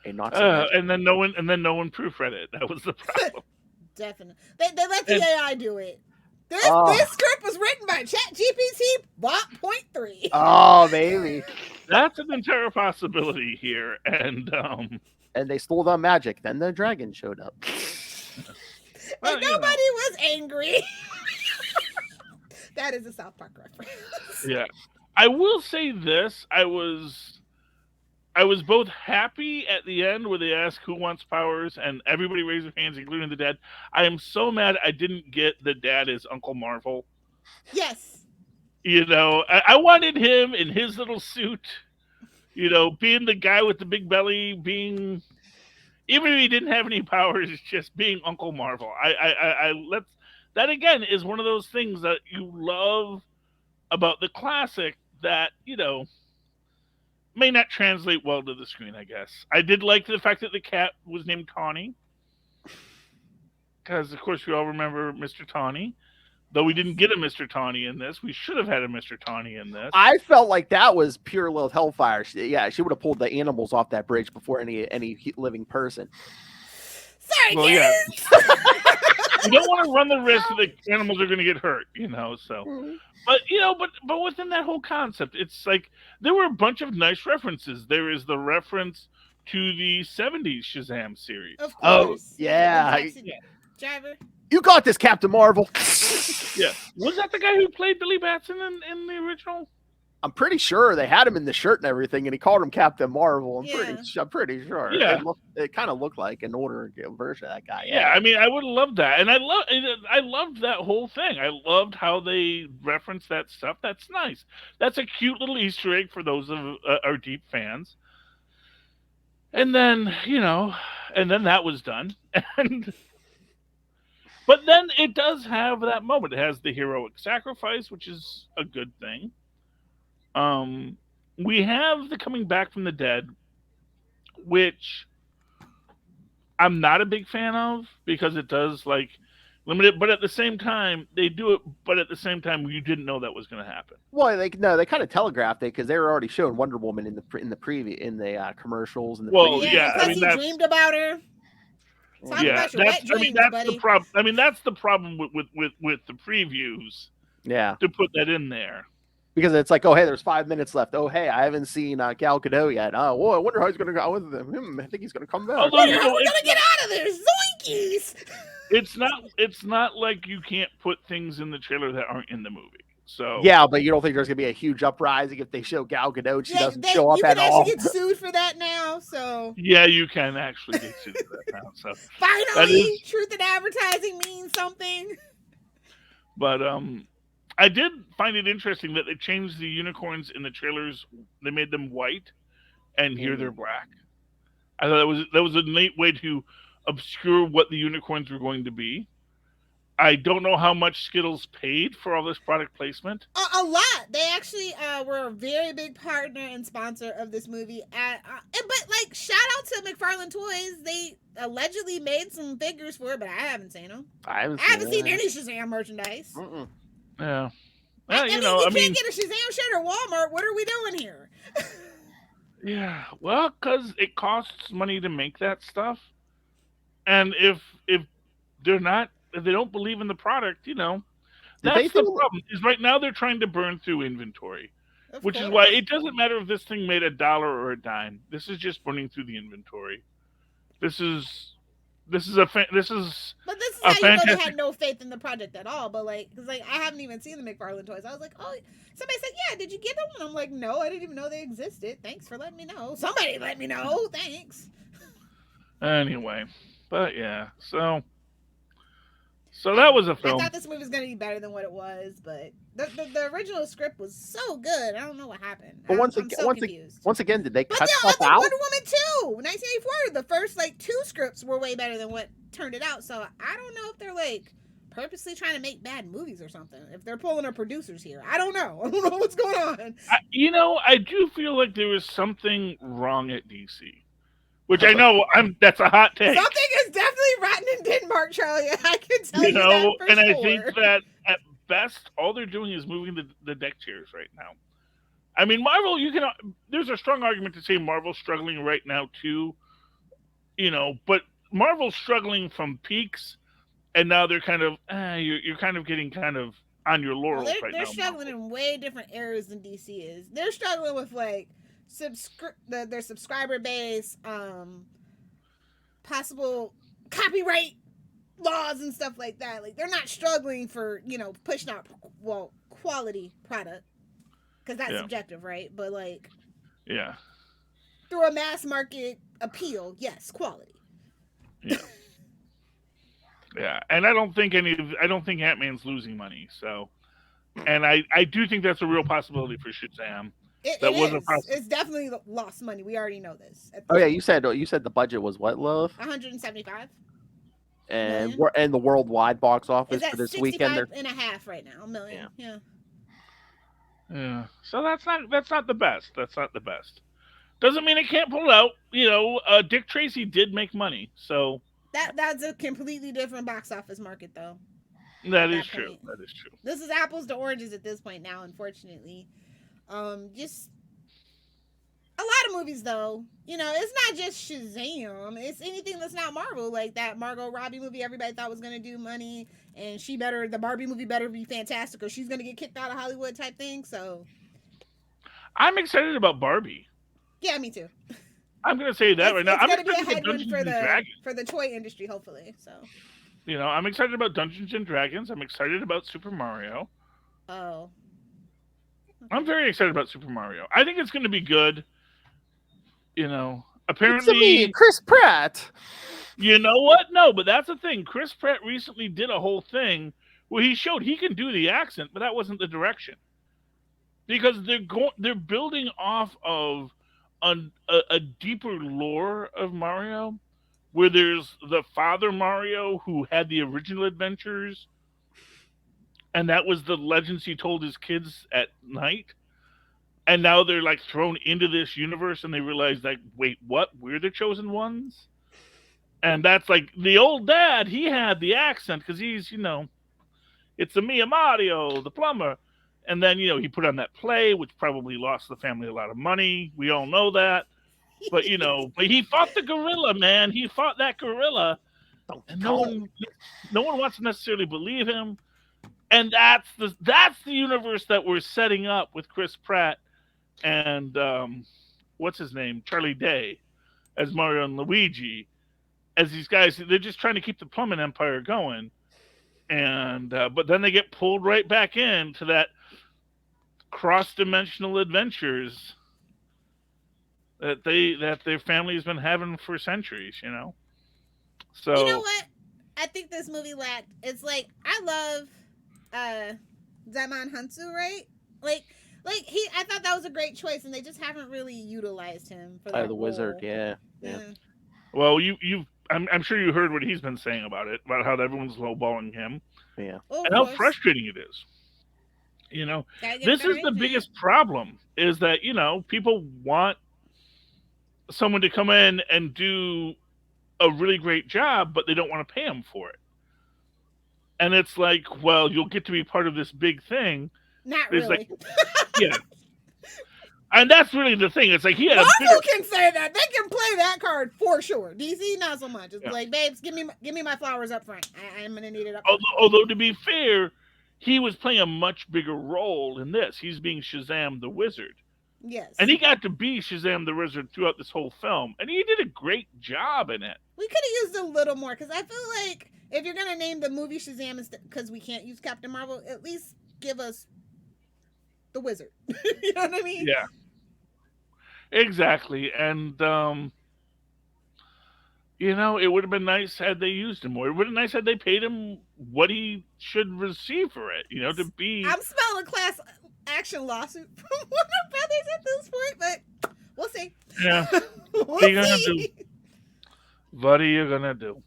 Not so and then no one proofread it. That was the problem. Definitely. They let the AI do it. This script was written by ChatGPT 1.3. Oh, baby. That's an entire possibility here. And they stole the magic. Then the dragon showed up. Well, and nobody was angry. That is a South Park reference. Yeah. I will say this. I was both happy at the end where they asked who wants powers and everybody raised their hands, including the dad. I am so mad I didn't get the dad as Uncle Marvel. Yes. I wanted him in his little suit, being the guy with the big belly, being, even if he didn't have any powers, just being Uncle Marvel. That again is one of those things that you love about the classic that, may not translate well to the screen, I guess. I did like the fact that the cat was named Tawny. Because, of course, we all remember Mr. Tawny. Though we didn't get a Mr. Tawny in this. We should have had a Mr. Tawny in this. I felt like that was pure Lilith Hellfire. She would have pulled the animals off that bridge before any living person. Sorry, well, yeah. You don't want to run the risk that the animals are going to get hurt, so... But but within that whole concept, it's like there were a bunch of nice references. There is the reference to the 70s Shazam series. Of course. Oh, yeah. Driver. You got this, Captain Marvel. Yeah. Was that the guy who played Billy Batson in the original? I'm pretty sure they had him in the shirt and everything, and he called him Captain Marvel. I'm pretty sure. Yeah. It kind of looked like an older version of that guy. Yeah, I mean, I would love that, and I loved that whole thing. I loved how they referenced that stuff. That's nice. That's a cute little Easter egg for those of our deep fans. And then that was done, but then it does have that moment. It has the heroic sacrifice, which is a good thing. We have the coming back from the dead, which I'm not a big fan of because it does limit it, but at the same time they do it. But at the same time, you didn't know that was going to happen. Well, they kind of telegraphed it because they were already showing Wonder Woman in the preview in the commercials and the because he dreamed about her. That's the problem. I mean, that's the problem with the previews. Yeah, to put that in there. Because it's like, oh, hey, there's 5 minutes left. Oh, hey, I haven't seen Gal Gadot yet. Oh, whoa, I wonder how he's going to go with him. I think he's going to come back. Although, we're going to get out of there. Zoinkies! It's not like you can't put things in the trailer that aren't in the movie. So yeah, but you don't think there's gonna be a huge uprising if they show Gal Gadot? She doesn't show up you at can all. actually get sued for that now. So yeah, you can actually get sued for that now. So finally, truth in advertising means something. But I did find it interesting that they changed the unicorns in the trailers. They made them white, and here they're black. I thought that was a neat way to obscure what the unicorns were going to be. I don't know how much Skittles paid for all this product placement. A lot. They actually were a very big partner and sponsor of this movie. But like, shout out to McFarlane Toys. They allegedly made some figures for it, but I haven't seen them. I haven't seen any Shazam merchandise. Yeah. Well, you can't get a Shazam shirt at Walmart. What are we doing here? Yeah. Well, because it costs money to make that stuff, and if they're not. If they don't believe in the product, that's the problem. Is right now they're trying to burn through inventory, which is why it doesn't matter if this thing made $1 or a dime. This is just burning through the inventory. This is But this is how you know they had no faith in the project at all. But because I haven't even seen the McFarlane Toys. I was like, oh, somebody said, yeah, did you get them? And I'm like, no, I didn't even know they existed. Thanks for letting me know. Somebody let me know. Thanks. Anyway, but yeah, so that was a film. I thought this movie was going to be better than what it was, but the original script was so good. I don't know what happened. But once again, did they cut stuff out? Wonder Woman 2, 1984, the first 2 scripts were way better than what turned it out. So I don't know if they're purposely trying to make bad movies or something. If they're pulling our producers here, I don't know. I don't know what's going on. I do feel like there was something wrong at DC. Which I know that's a hot take. Something is definitely rotten in Denmark, Charlie. I can tell you that for and sure. I think that at best, all they're doing is moving the deck chairs right now. I mean, Marvel, there's a strong argument to say Marvel's struggling right now too. But Marvel's struggling from peaks, and now they're kind of you're kind of getting kind of on your laurels right now. They're struggling in way different areas than DC is. They're struggling with their subscriber base, possible copyright laws and stuff like that. They're not struggling for pushing out quality product, because that's subjective, right? But through a mass market appeal, yes, quality. Yeah. Yeah, and I don't think Ant-Man's losing money. So, and I do think that's a real possibility for Shazam. It's definitely lost money. We already know this. Oh yeah, you said the budget was what, love? 175. And the worldwide box office for this weekend, $65 and a half right now, million. Yeah. Yeah. So that's not the best. That's not the best. Doesn't mean it can't pull out. Dick Tracy did make money, so that's a completely different box office market, though. That is true. That is true. This is apples to oranges at this point now, unfortunately. Just a lot of movies, though. It's not just Shazam. It's anything that's not Marvel, like that Margot Robbie movie everybody thought was going to do money, and the Barbie movie better be fantastic, or she's going to get kicked out of Hollywood type thing. So I'm excited about Barbie. Yeah, me too. I'm going to say that right now. It's going to be a headwind for the toy industry, hopefully. So. I'm excited about Dungeons and Dragons. I'm excited about Super Mario. Oh. I'm very excited about Super Mario. I think it's going to be good. Apparently, Chris Pratt. You know what? No, but that's the thing. Chris Pratt recently did a whole thing where he showed he can do the accent, but that wasn't the direction. Because they're building off of a deeper lore of Mario, where there's the father Mario who had the original adventures, and that was the legends he told his kids at night. And now they're thrown into this universe, and they realize wait, what? We're the chosen ones? And that's the old dad, he had the accent because he's, it's the Mia Mario, the plumber. And then, he put on that play, which probably lost the family a lot of money. We all know that. But, but he fought the gorilla, man. He fought that gorilla. And no one wants to necessarily believe him. And that's the universe that we're setting up with Chris Pratt and what's his name, Charlie Day, as Mario and Luigi, as these guys. They're just trying to keep the plumbing empire going, and but then they get pulled right back into that cross-dimensional adventures that their family has been having for centuries, you know. So you know what? I think this movie lacked. It's like I love Daimon Hansu, right? Like I thought that was a great choice, and they just haven't really utilized him for that The wizard, role. yeah. Well, I'm sure you heard what he's been saying about it, about how everyone's lowballing him, Yeah. Well, and how frustrating it is. You know, this is the biggest problem: is that people want someone to come in and do a really great job, but they don't want to pay him for it. And it's like, well, you'll get to be part of this big thing. Not really. Like, yeah. And that's really the thing. It's like he had Marvel can say that. They can play that card for sure. DC, not so much. It's like, babes, give me my flowers up front. I'm gonna need it up front. Although to be fair, he was playing a much bigger role in this. He's being Shazam the Wizard. Yes. And he got to be Shazam the Wizard throughout this whole film. And he did a great job in it. We could have used a little more, because I feel like if you're gonna name the movie Shazam, because we can't use Captain Marvel, at least give us the Wizard. You know what I mean? Yeah. Exactly. And it would have been nice had they used him more. It would have been nice had they paid him what he should receive for it, to be... I'm smelling a class action lawsuit from Warner Brothers at this point, but we'll see. Yeah. We'll see. What are you gonna do?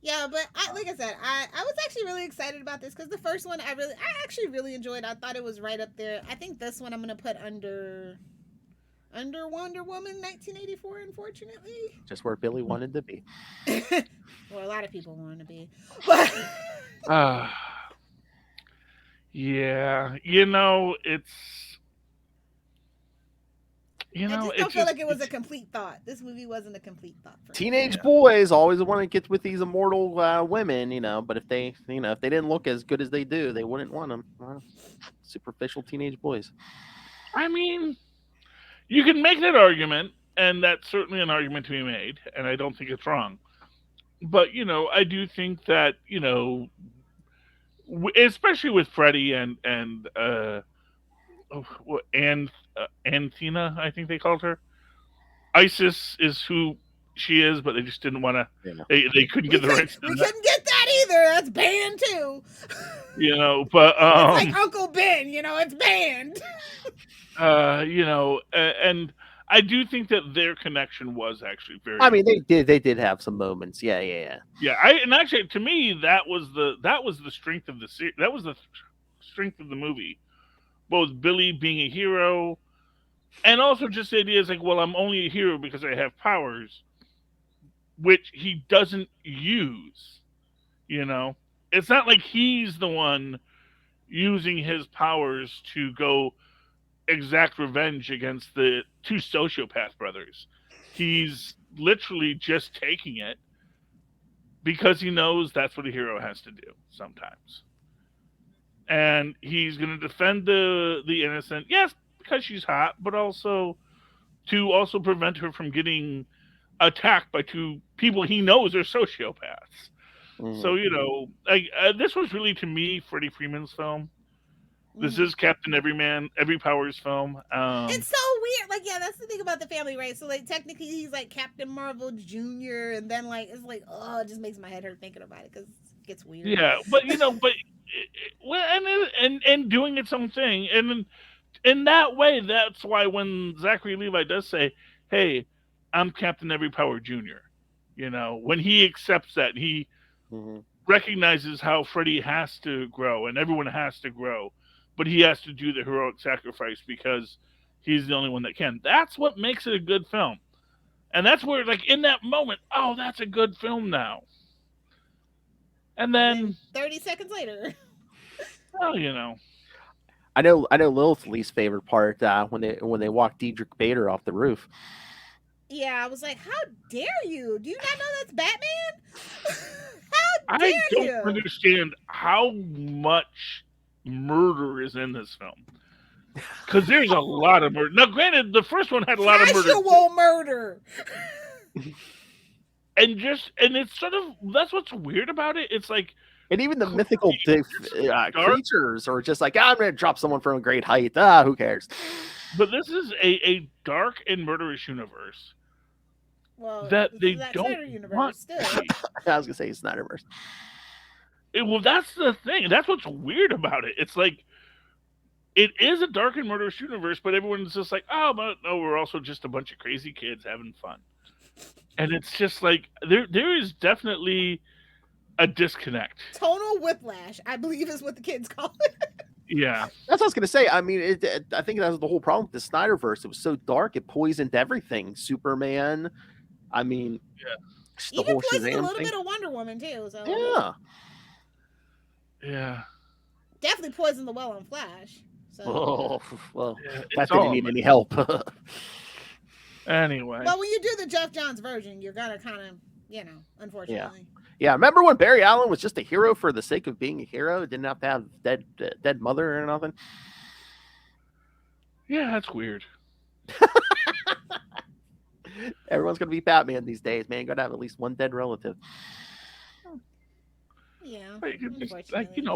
Yeah, but like I said, I was actually really excited about this, because the first one I actually really enjoyed. I thought it was right up there. I think this one I'm gonna put under Wonder Woman 1984, unfortunately. Just where Billy wanted to be. Well, a lot of people wanted to be. But yeah, it's... I just don't feel like it was a complete thought. This movie wasn't a complete thought for me. Teenage boys always want to get with these immortal women, but if they didn't look as good as they do, they wouldn't want them. Superficial teenage boys. I mean, you can make that argument, and that's certainly an argument to be made, and I don't think it's wrong. But, I do think that, especially with Freddie and Anthena, I think they called her. Isis is who she is, but they just didn't want to. Yeah. They couldn't get the rights. We couldn't get that either. That's banned too. But it's like Uncle Ben. It's banned. And I do think that their connection was actually very. I mean, they did have some moments. Yeah. Yeah, and actually, to me, that was the strength of the series. That was the strength of the movie. Both Billy being a hero, and also just the idea is like, well, I'm only a hero because I have powers, which he doesn't use. It's not like he's the one using his powers to go exact revenge against the two sociopath brothers. He's literally just taking it because he knows that's what a hero has to do sometimes. And he's going to defend the innocent, yes, because she's hot, but also to prevent her from getting attacked by two people he knows are sociopaths. Mm-hmm. So, this was really, to me, Freddie Freeman's film. This is Captain Every Powers film. It's so weird. Like, yeah, that's the thing about the family, right? So, like, technically, he's like Captain Marvel Jr., and then, like, it's like, oh, it just makes my head hurt thinking about it because it gets weird. Yeah, but and doing its own thing, and in that way, that's why when Zachary Levi does say, "Hey, I'm Captain Every Power Jr.," when he accepts that, he recognizes how Freddie has to grow, and everyone has to grow. But he has to do the heroic sacrifice because he's the only one that can. That's what makes it a good film. And that's where, like, in that moment, oh, that's a good film now. And then 30 seconds later. Well, I know Lilith's least favorite part when they walk Diedrich Bader off the roof. Yeah, I was like, how dare you? Do you not know that's Batman? How dare you? I don't understand how much murder is in this film, because there's a lot of murder. Now, granted, the first one had a lot of murder. Casual murder. And it's sort of, that's what's weird about it. It's like And even the mythical Dark. creatures are just like, I'm going to drop someone from a great height. Who cares? But this is a dark and murderous universe. Well, that they that don't Snyder universe want. still. I was going to say Snyderverse. Well, that's the thing. That's what's weird about it. It's like, it is a dark and murderous universe, but everyone's just like, oh, but no, we're also just a bunch of crazy kids having fun. And it's just like, there is definitely a disconnect. Tonal whiplash, I believe, is what the kids call it. Yeah. That's what I was going to say. I mean, I think that was the whole problem with the Snyderverse. It was so dark, it poisoned everything. Superman, I mean, the Even whole poisoned Shazam a little thing. bit of Wonder Woman, too. So Yeah. Yeah. definitely poisoned the well on Flash. So. Oh, well, Yeah, that didn't need any help. Anyway. Well, when you do the Jeff Johns version, you're going to kind of, unfortunately. Yeah, remember when Barry Allen was just a hero for the sake of being a hero? Didn't have to have dead mother or nothing? Yeah, that's weird. Everyone's going to be Batman these days, man. Got to have at least one dead relative. Yeah. Like,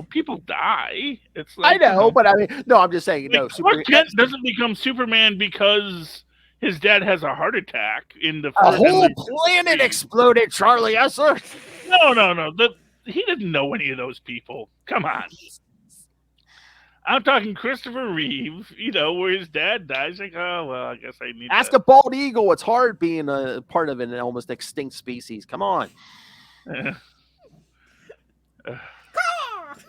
people die. It's like, I know, but I mean, no, I'm just saying, like, Clark Kent doesn't become Superman because his dad has a heart attack in the a whole planet exploded, Charlie Esser. No. He didn't know any of those people. Come on. I'm talking Christopher Reeve, where his dad dies. Like, oh, well, I guess I need Ask a bald eagle. It's hard being a part of an almost extinct species. Come on. I don't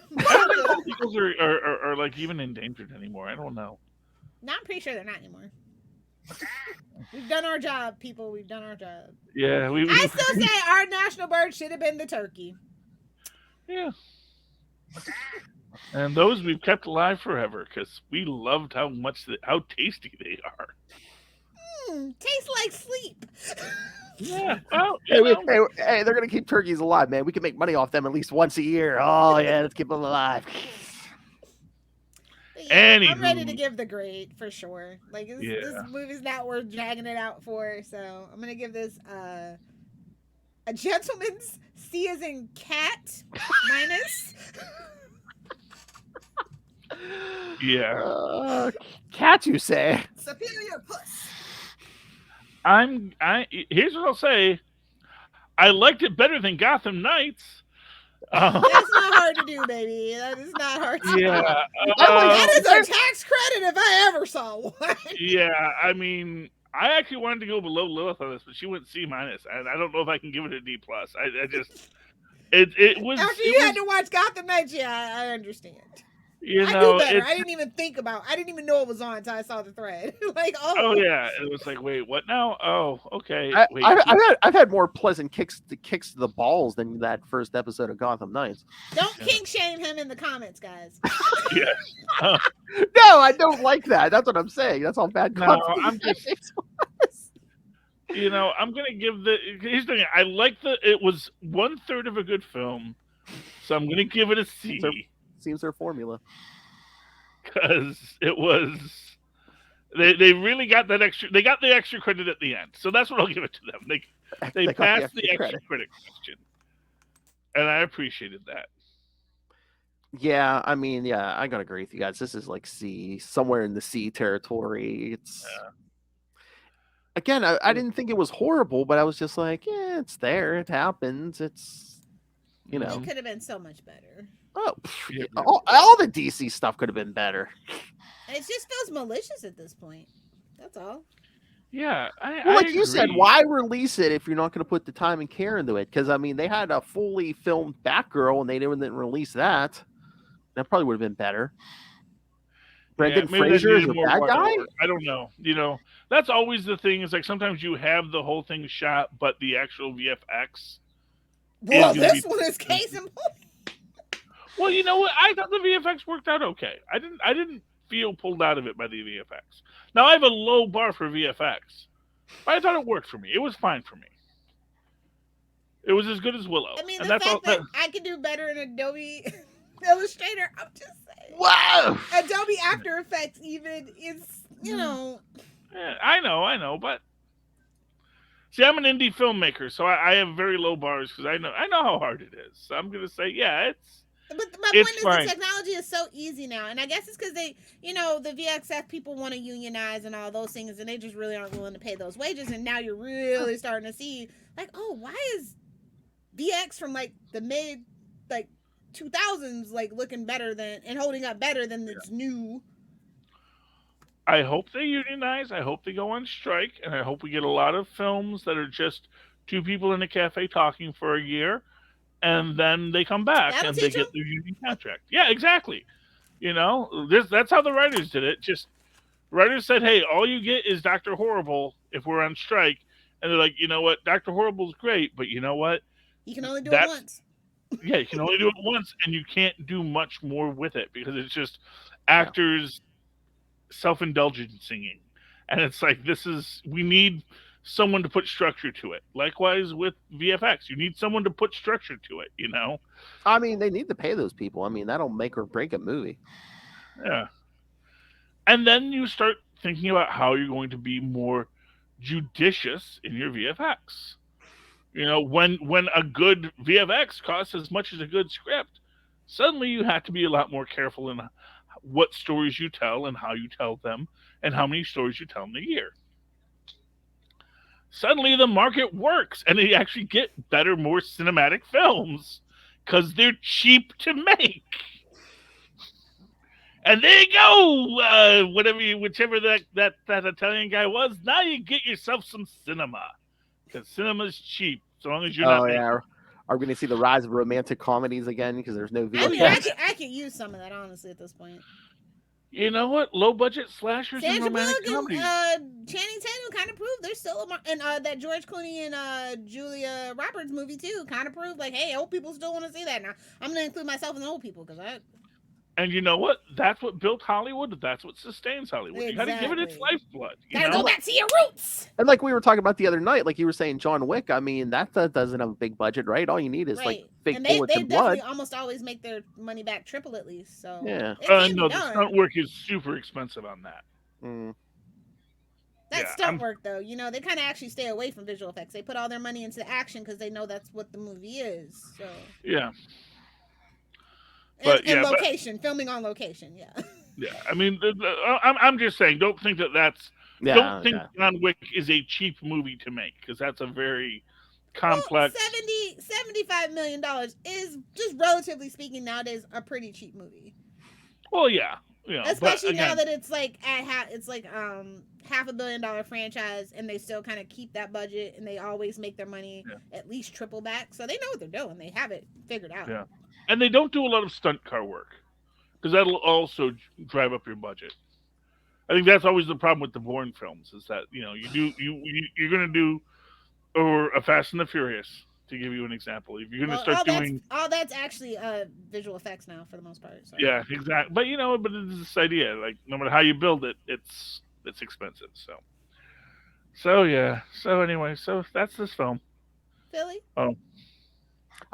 think bald eagles are like even endangered anymore. I don't know. No, I'm pretty sure they're not anymore. We've done our job, people. We've done our job. Yeah, I still say our national bird should have been the turkey. Yeah. And those we've kept alive forever because we loved how tasty they are. Tastes like sleep. Yeah. Well, hey, they're gonna keep turkeys alive, man. We can make money off them at least once a year. Oh yeah, let's keep them alive. Yeah, I'm ready to give the grade for sure. Like this movie's not worth dragging it out for, so I'm gonna give this a gentleman's C as in cat minus. Yeah. Cat, you say? Superior puss. Here's what I'll say. I liked it better than Gotham Knights. That's not hard to do, baby. That is not hard to do. That is a tax credit if I ever saw one. Yeah, I mean, I actually wanted to go below Lilith on this, but she went C minus, and I don't know if I can give it a D plus. I just it was after you had to watch Gotham Knights. Yeah, I understand. I knew better. I didn't even know it was on until I saw the thread. Like, oh yeah, it was like, wait, what now? Oh, okay. Wait. I've had more pleasant kicks to the balls than that first episode of Gotham Knights. Don't kink shame him in the comments, guys. Yeah. No, I don't like that. That's what I'm saying. That's all bad. No, I'm just. I'm gonna give here's the thing. I like it was 1/3 of a good film, so I'm gonna give it a C. Seems their formula. Because it was, they really got that extra. They got the extra credit at the end, so that's what I'll give it to them. They passed the extra credit question, and I appreciated that. Yeah, I mean, yeah, I gotta agree with you guys. This is like C, somewhere in the C territory. It's again, I didn't think it was horrible, but I was just like, yeah, it's there, it happens. It's it could have been so much better. Oh, all the DC stuff could have been better. It just feels malicious at this point. That's all. Yeah, like you said, why release it if you're not going to put the time and care into it? Because I mean, they had a fully filmed Batgirl, and they didn't release that. That probably would have been better. Brendan Fraser is a bad guy. I don't know. That's always the thing. Is like sometimes you have the whole thing shot, but the actual VFX. Well, this one is case in point. Well, you know what? I thought the VFX worked out okay. I didn't feel pulled out of it by the VFX. Now I have a low bar for VFX, but I thought it worked for me. It was fine for me. It was as good as Willow. I mean, the fact that I can do better in Adobe Illustrator, I'm just saying. Wow. Adobe After Effects even is, Yeah, I know, but See, I'm an indie filmmaker, so I have very low bars because I know how hard it is. So I'm gonna say, yeah, But my it's point is fine. the technology is so easy now, and I guess it's because they, the VXF people want to unionize and all those things, and they just really aren't willing to pay those wages. And now you're really starting to see, like, oh, why is VX from like the mid 2000s like looking better than and holding up better than its new. I hope they unionize. I hope they go on strike, and I hope we get a lot of films that are just two people in a cafe talking for a year, and then they come back That'll and they teach 'em. get their union contract. Yeah, exactly. That's how the writers did it. Just writers said, "Hey, all you get is Dr. Horrible if we're on strike," and they're like, "You know what? Dr. Horrible's great, but you know what? You can only do it once." Yeah, you can only do it once, and you can't do much more with it because it's just actors self-indulgent singing, and it's like we need someone to put structure to it. Likewise with VFX, you need someone to put structure to it. I mean, they need to pay those people. I mean, that'll make or break a movie. Yeah, and then you start thinking about how you're going to be more judicious in your VFX. When a good VFX costs as much as a good script, suddenly you have to be a lot more careful in what stories you tell and how you tell them and how many stories you tell in a year. Suddenly the market works and they actually get better, more cinematic films because they're cheap to make. And there you go, whichever that Italian guy was. Now you get yourself some cinema because cinema's cheap, so long as you're not. Yeah. Are we going to see the rise of romantic comedies again because there's no VFX? I mean, I could use some of that honestly at this point. You know what? Low budget slashers and Sandra romantic Bullock comedies. and Channing Tatum kind of proved there's still and that George Clooney and Julia Roberts movie too kind of proved like, hey, old people still want to see that. Now I'm going to include myself in the old people because I. And you know what? That's what built Hollywood. That's what sustains Hollywood. Exactly. You got to give it its lifeblood. Gotta go back to your roots. And like we were talking about the other night, like you were saying, John Wick. I mean, that doesn't have a big budget, right? All you need is like fake bullets and blood. They almost always make their money back triple at least. So yeah. No, the stunt work is super expensive on that. That stunt work, though, they kind of actually stay away from visual effects. They put all their money into action because they know that's what the movie is. So yeah. And location, filming on location, Yeah, I mean, I'm just saying, don't think that's. Don't think John Wick is a cheap movie to make because that's a very complex. $75 million is just relatively speaking nowadays a pretty cheap movie. Well, yeah, especially now that it's like $500 million franchise, and they still kind of keep that budget, and they always make their money at least triple back, so they know what they're doing. They have it figured out. Yeah. And they don't do a lot of stunt car work because that'll also drive up your budget. I think that's always the problem with the Bourne films is that you're going to do or a Fast and the Furious to give you an example. If you're going to start doing that's actually visual effects now for the most part. So. Yeah, exactly. But but it's this idea like no matter how you build it, it's expensive. So yeah. So anyway, so that's this film. Philly. Oh.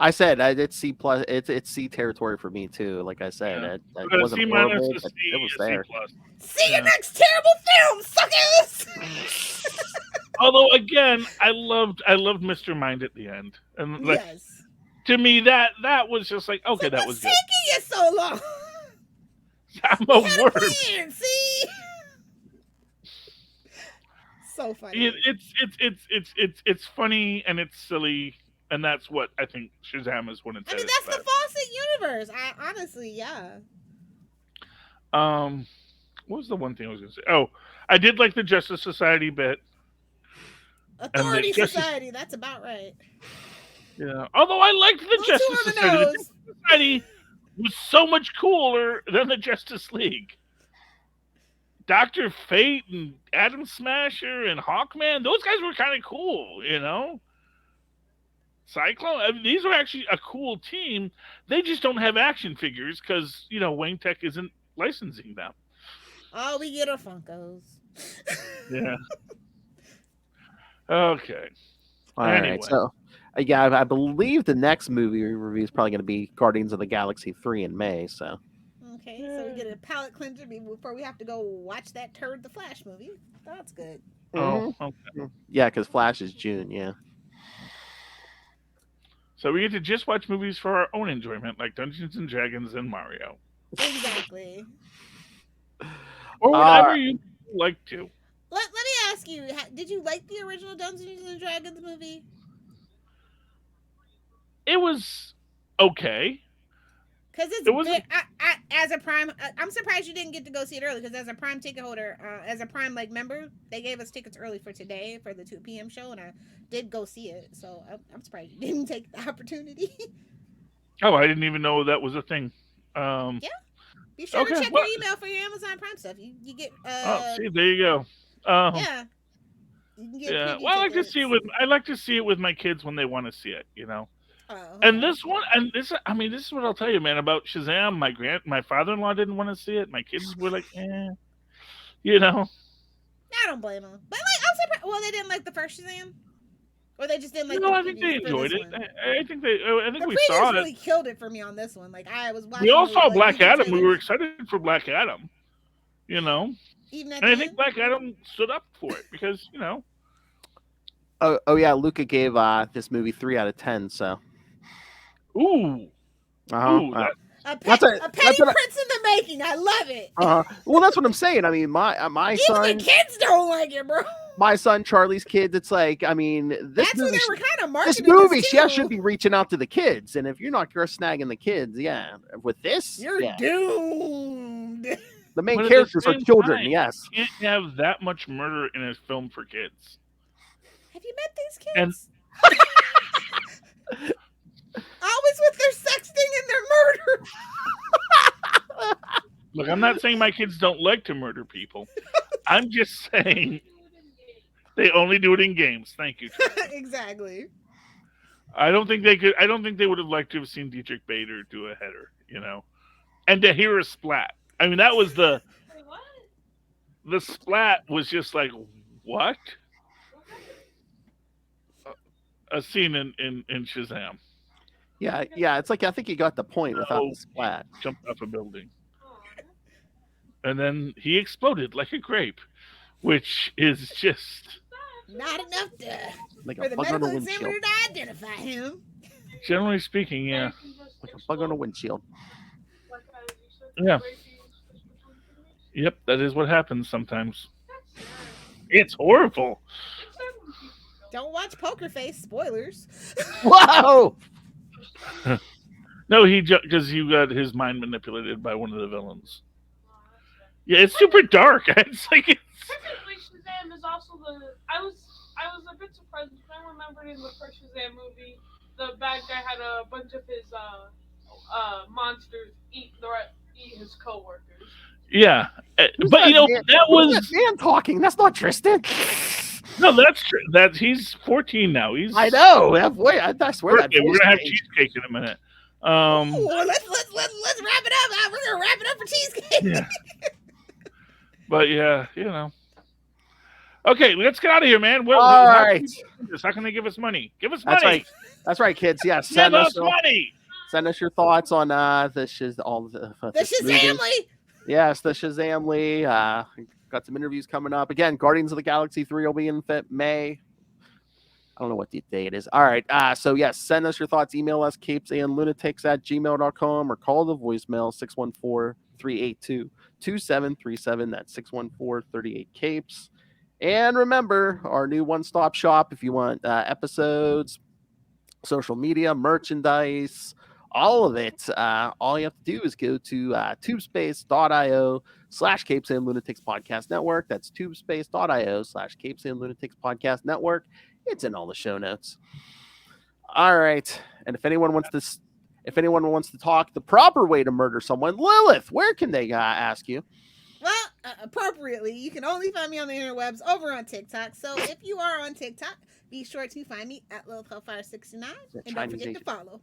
I said it's C+. It's C territory for me too. Like I said, it wasn't horrible, but it was there. See your next terrible film, suckers. Although again, I loved Mr. Mind at the end, and to me that was just like okay, that was good. Taking you so long. I'm a worm. See. So funny. It's funny and it's silly. And that's what I think Shazam is when it's. I mean, that's the Fawcett universe. Honestly, what was the one thing I was going to say? Oh, I did like the Justice Society bit. Authority Society. That's about right. Yeah. Although I liked the Justice Society. The Justice Society was so much cooler than the Justice League. Dr. Fate and Atom Smasher and Hawkman, those guys were kind of cool, Cyclone. I mean, these are actually a cool team. They just don't have action figures because Wayne Tech isn't licensing them. Oh, we get our Funkos. Yeah. Okay. All right. So, I believe the next movie review is probably going to be Guardians of the Galaxy 3 in May. So. Okay, so we get a palate cleanser before we have to go watch that turd, the Flash movie. That's good. Oh, okay. Yeah, because Flash is June. Yeah. So we get to just watch movies for our own enjoyment, like Dungeons and Dragons and Mario, Exactly. or whatever you like to. Let me ask you: did you like the original Dungeons and Dragons movie? It was okay. Because it's as a Prime, I'm surprised you didn't get to go see it early. Because as a Prime ticket holder, as a Prime member, they gave us tickets early for today for the 2 p.m. show, and I did go see it. So I'm surprised you didn't take the opportunity. Oh, I didn't even know that was a thing. Yeah. Be sure to check your email for your Amazon Prime stuff. You get. See, there you go. Yeah. You can get Well, I like to see it with my kids when they want to see it. Oh, and this one, this is what I'll tell you, man, about Shazam. My father-in-law didn't want to see it. My kids were like, I don't blame them. But I'm surprised. Well, they didn't like the first Shazam, or they just didn't like. No, I think they enjoyed it. I think we saw it. Really killed it for me on this one. Like I was watching. We all saw Black Adam. We were excited for Black Adam. Even and I think Black Adam stood up for it because Oh yeah, Luca gave this movie 3 out of 10. So. Ooh. Ooh, a petty prince in the making. I love it. Well, that's what I'm saying. I mean, my son. Even the kids don't like it, bro. My son Charlie's kids. It's like, I mean, that's movie, what they were kind of marketing. This movie, should be reaching out to the kids, and if you're not snagging the kids, with this, you're doomed. The main characters are children. Yes, you can't have that much murder in a film for kids. Have you met these kids? Always with their sexting and their murder. Look, I'm not saying my kids don't like to murder people. I'm just saying they only do it in games. Thank you. Exactly. I don't think they could. I don't think they would have liked to have seen Dietrich Bader do a header, and to hear a splat. I mean, that was the splat was just like, what? A scene in Shazam. Yeah. It's like I think he got the point without the splat. Jumped off a building, and then he exploded like a grape, which is just not enough for the medical examiner to identify him. Generally speaking, yeah, like a bug on a windshield. Yeah. Yep, that is what happens sometimes. It's horrible. Don't watch Poker Face. Spoilers. Whoa! No, because you got his mind manipulated by one of the villains. Yeah, it's super dark. It's like technically Shazam is also I was a bit surprised because I remembered in the first Shazam movie, the bad guy had a bunch of his monsters eat his coworkers. Yeah, but that was that man talking. That's not Tristan. No, that's true. He's 14 now. I know. I swear that. We're gonna have cheesecake in a minute. Let's wrap it up. We're gonna wrap it up for cheesecake. Yeah. But okay, let's get out of here, man. All right. How can they give us money? Give us money. That's right, kids. Yeah, send us money. Send us your thoughts on the Shazamly. Yes, the Shazamly. Got some interviews coming up. Again, Guardians of the Galaxy 3 will be in May. I don't know what the date is. All right. So, yes, send us your thoughts. Email us, CapesandLunatics@gmail.com, or call the voicemail, 614-382-2737. That's 614-38-CAPES. And remember, our new one-stop shop, if you want episodes, social media, merchandise, all of it, all you have to do is go to tubespace.io/CapesandLunatics Podcast Network. That's tubespace.io/CapesandLunatics Podcast Network. It's in all the show notes. All right. And if anyone wants to talk the proper way to murder someone, Lilith, where can they ask you? Well, appropriately, you can only find me on the interwebs over on TikTok. So if you are on TikTok, be sure to find me at LilithHellfire69 and don't forget to follow.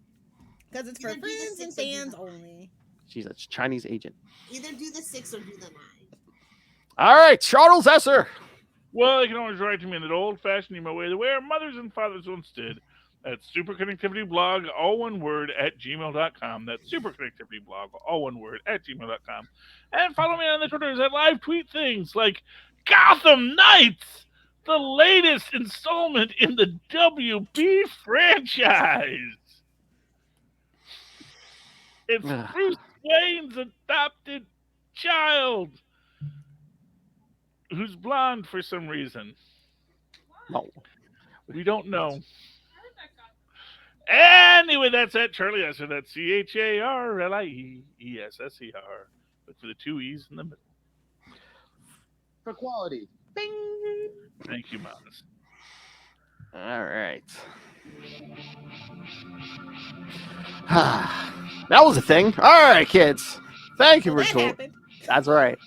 Because it's for friends and fans only. She's a Chinese agent. Either do the 6 or do the 9. All right, Charles Esser. Well, you can always write to me in an old-fashioned email way, the way our mothers and fathers once did. That's superconnectivityblog, all one word, @gmail.com. That's superconnectivityblog, all one word, @gmail.com. And follow me on the Twitters at live tweet things like Gotham Knights the latest installment in the WB franchise. It's Bruce Wayne's adopted child who's blonde for some reason. No. We don't know. Anyway, that's at Charlie Esser. That's CharlieEsser. Look for the 2 E's in the middle. For quality. Bing. Thank you, Mouse. All right. That was a thing. All right, kids. Thank you for joining. That's right.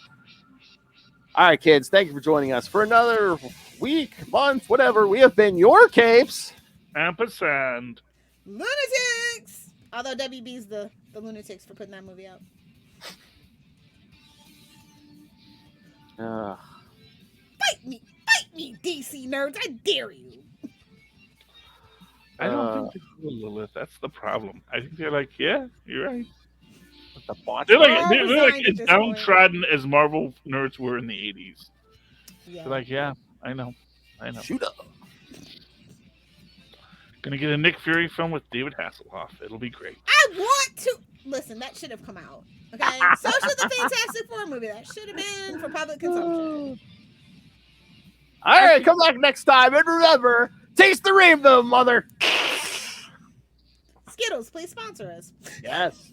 All right, kids. Thank you for joining us for another week, month, whatever. We have been your Capes. Ampersand. Lunatics. Although WB's the Lunatics for putting that movie out. Fight me, DC nerds! I dare you. I don't think they're cool, Lilith. That's the problem. I think they're like, yeah, you're right. They're like as downtrodden as Marvel nerds were in the 80s. Yeah. They're like, yeah, I know. Shoot up. Gonna get a Nick Fury film with David Hasselhoff. It'll be great. I want to listen. That should have come out. Okay, so should the Fantastic Four movie. That should have been for public consumption. All right, come back next time, and remember, taste the rainbow, mother. Skittles, please sponsor us. Yes.